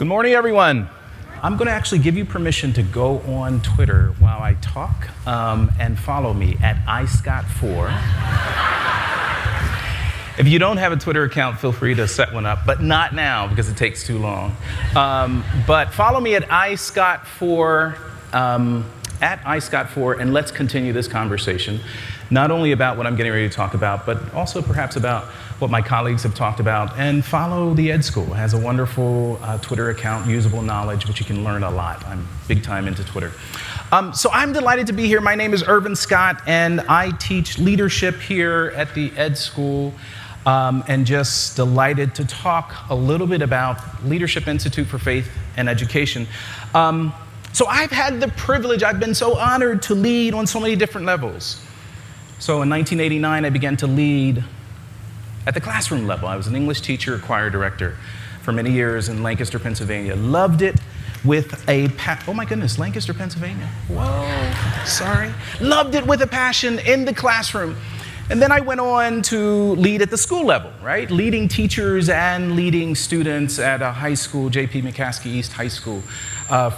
Good morning, everyone. I'm going to actually give you permission to go on Twitter while I talk and follow me at iScott4. If you don't have a Twitter account, feel free to set one up, but not now because it takes too long. But follow me at iScott4, and let's continue this conversation, not only about what I'm getting ready to talk about, but also perhaps about what my colleagues have talked about. And follow the Ed School. It has a wonderful Twitter account, Usable Knowledge, which you can learn a lot. I'm big time into Twitter. So I'm delighted to be here. My name is Irvin Scott, and I teach leadership here at the Ed School. And just delighted to talk a little bit about Leadership Institute for Faith and Education. So I've had the privilege, I've been so honored to lead on so many different levels. So in 1989, I began to lead at the classroom level. I was an English teacher, choir director for many years in Lancaster, Pennsylvania. Loved it with a oh my goodness, Lancaster, Pennsylvania. Whoa, sorry. Loved it with a passion in the classroom. And then I went on to lead at the school level, right? Leading teachers and leading students at a high school, J.P. McCaskey East High School,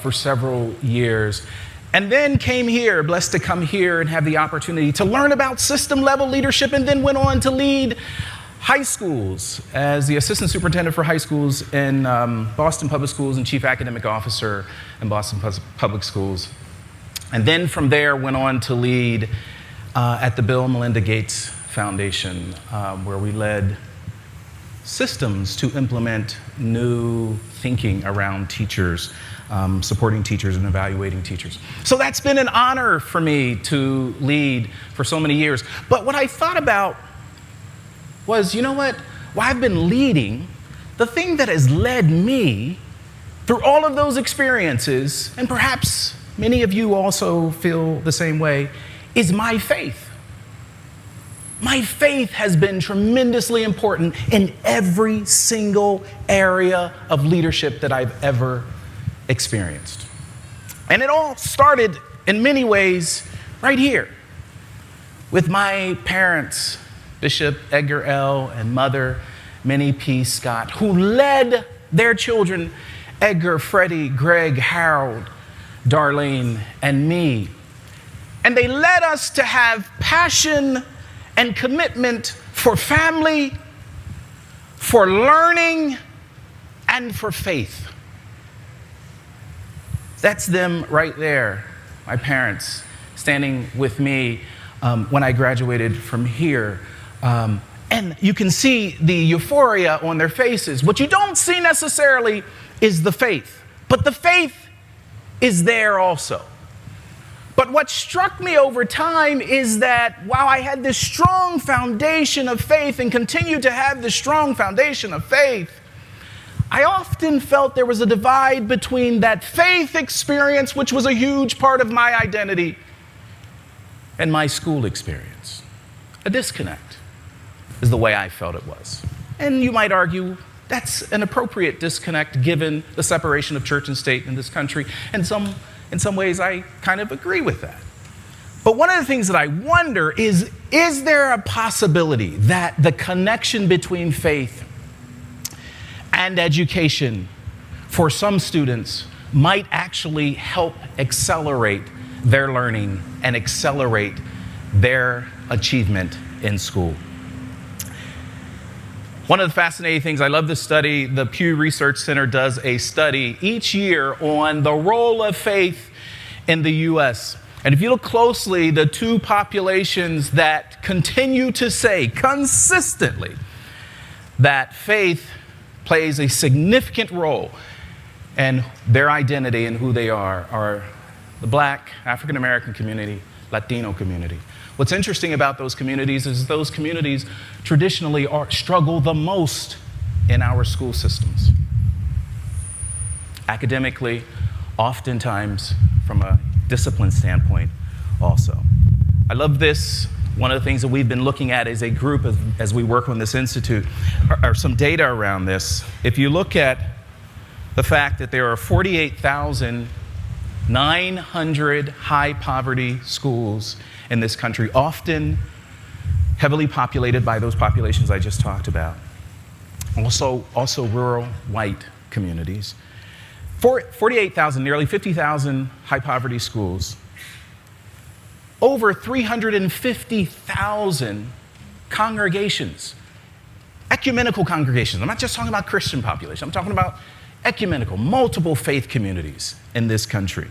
for several years. And then came here, blessed to come here and have the opportunity to learn about system level leadership, and then went on to lead high schools as the assistant superintendent for high schools in Boston Public Schools and chief academic officer in Boston Public Schools. And then from there went on to lead at the Bill and Melinda Gates Foundation, where we led systems to implement new thinking around teachers, supporting teachers and evaluating teachers. So that's been an honor for me to lead for so many years. But what I thought about was, you know what? While I've been leading, the thing that has led me through all of those experiences, and perhaps many of you also feel the same way, is my faith. My faith has been tremendously important in every single area of leadership that I've ever experienced. And it all started in many ways right here with my parents, Bishop Edgar L. and Mother Minnie P. Scott, who led their children, Edgar, Freddie, Greg, Harold, Darlene, and me. And they led us to have passion and commitment for family, for learning, and for faith. That's them right there, my parents, standing with me when I graduated from here. And you can see the euphoria on their faces. What you don't see necessarily is the faith, but the faith is there also. But what struck me over time is that while I had this strong foundation of faith and continue to have this strong foundation of faith, I often felt there was a divide between that faith experience, which was a huge part of my identity, and my school experience. A disconnect is the way I felt it was. And you might argue that's an appropriate disconnect given the separation of church and state in this country. And in some ways, I kind of agree with that. But one of the things that I wonder is there a possibility that the connection between faith and education for some students might actually help accelerate their learning and accelerate their achievement in school? One of the fascinating things, I love this study, the Pew Research Center does a study each year on the role of faith in the U.S. And if you look closely, the two populations that continue to say consistently that faith plays a significant role in their identity and who they are the Black, African American community, Latino community. What's interesting about those communities is those communities traditionally struggle the most in our school systems. Academically, oftentimes from a discipline standpoint also. I love this. One of the things that we've been looking at as a group as we work on this institute are some data around this. If you look at the fact that there are 48,900 high poverty schools in this country, often heavily populated by those populations I just talked about. Also rural white communities. 48,000, nearly 50,000 high poverty schools, over 350,000 congregations, ecumenical congregations. I'm not just talking about Christian population, I'm talking about ecumenical, multiple faith communities in this country.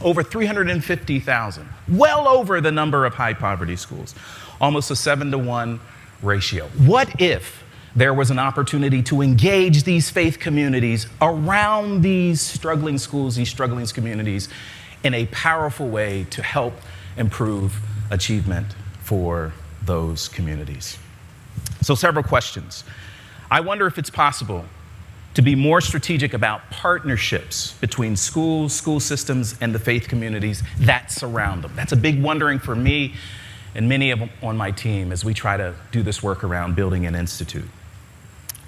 Over 350,000, well over the number of high poverty schools, almost a 7-to-1 ratio. What if there was an opportunity to engage these faith communities around these struggling schools, these struggling communities, in a powerful way to help improve achievement for those communities? So several questions. I wonder if it's possible to be more strategic about partnerships between schools, school systems, and the faith communities that surround them. That's a big wondering for me and many of them on my team as we try to do this work around building an institute.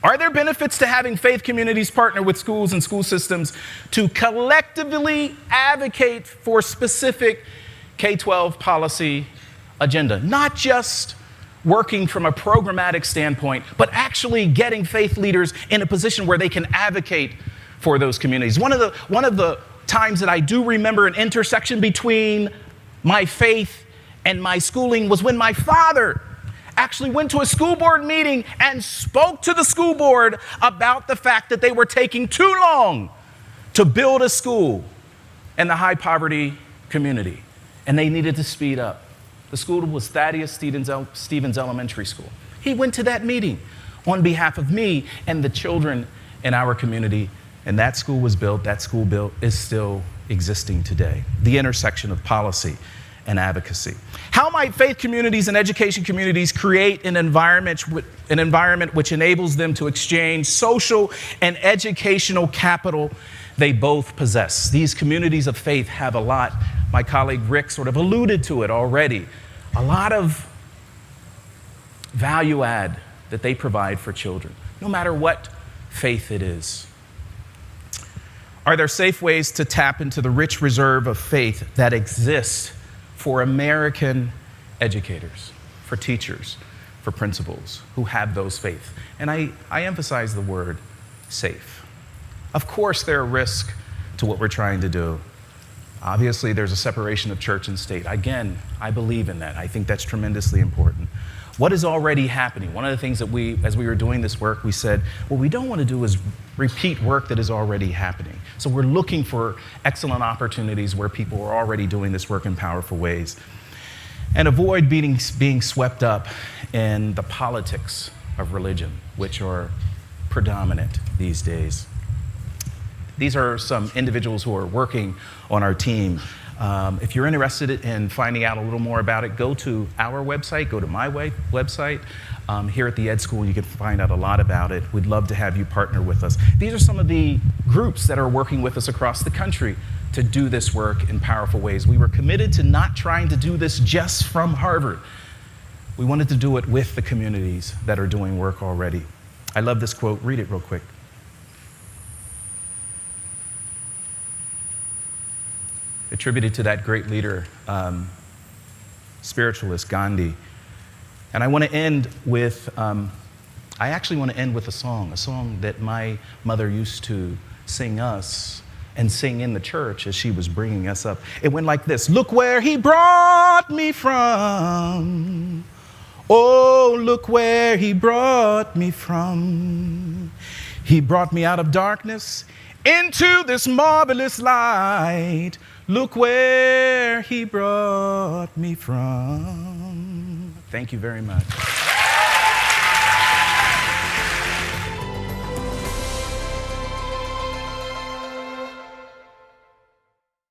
Are there benefits to having faith communities partner with schools and school systems to collectively advocate for specific K-12 policy agenda? Not just working from a programmatic standpoint, but actually getting faith leaders in a position where they can advocate for those communities. One of the times that I do remember an intersection between my faith and my schooling was when my father actually went to a school board meeting and spoke to the school board about the fact that they were taking too long to build a school in the high poverty community, and they needed to speed up. The school was Thaddeus Stevens Elementary School. He went to that meeting on behalf of me and the children in our community, and that school was built. That school is still existing today. The intersection of policy and advocacy. How might faith communities and education communities create an environment which enables them to exchange social and educational capital they both possess? These communities of faith have a lot. My colleague Rick sort of alluded to it already. A lot of value add that they provide for children, no matter what faith it is. Are there safe ways to tap into the rich reserve of faith that exists for American educators, for teachers, for principals who have those faiths? And I emphasize the word safe. Of course, there are risks to what we're trying to do. Obviously, there's a separation of church and state. Again, I believe in that. I think that's tremendously important. What is already happening? One of the things that as we were doing this work, we said, what we don't want to do is repeat work that is already happening. So we're looking for excellent opportunities where people are already doing this work in powerful ways. And avoid being swept up in the politics of religion, which are predominant these days. These are some individuals who are working on our team. If you're interested in finding out a little more about it, go to our website, go to my website. Here at the Ed School, you can find out a lot about it. We'd love to have you partner with us. These are some of the groups that are working with us across the country to do this work in powerful ways. We were committed to not trying to do this just from Harvard. We wanted to do it with the communities that are doing work already. I love this quote. Read it real quick. Attributed to that great leader, spiritualist Gandhi. And I want to end with, a song that my mother used to sing us and sing in the church as she was bringing us up. It went like this: look where he brought me from. Oh, look where he brought me from. He brought me out of darkness into this marvelous light. Look where he brought me from. Thank you very much.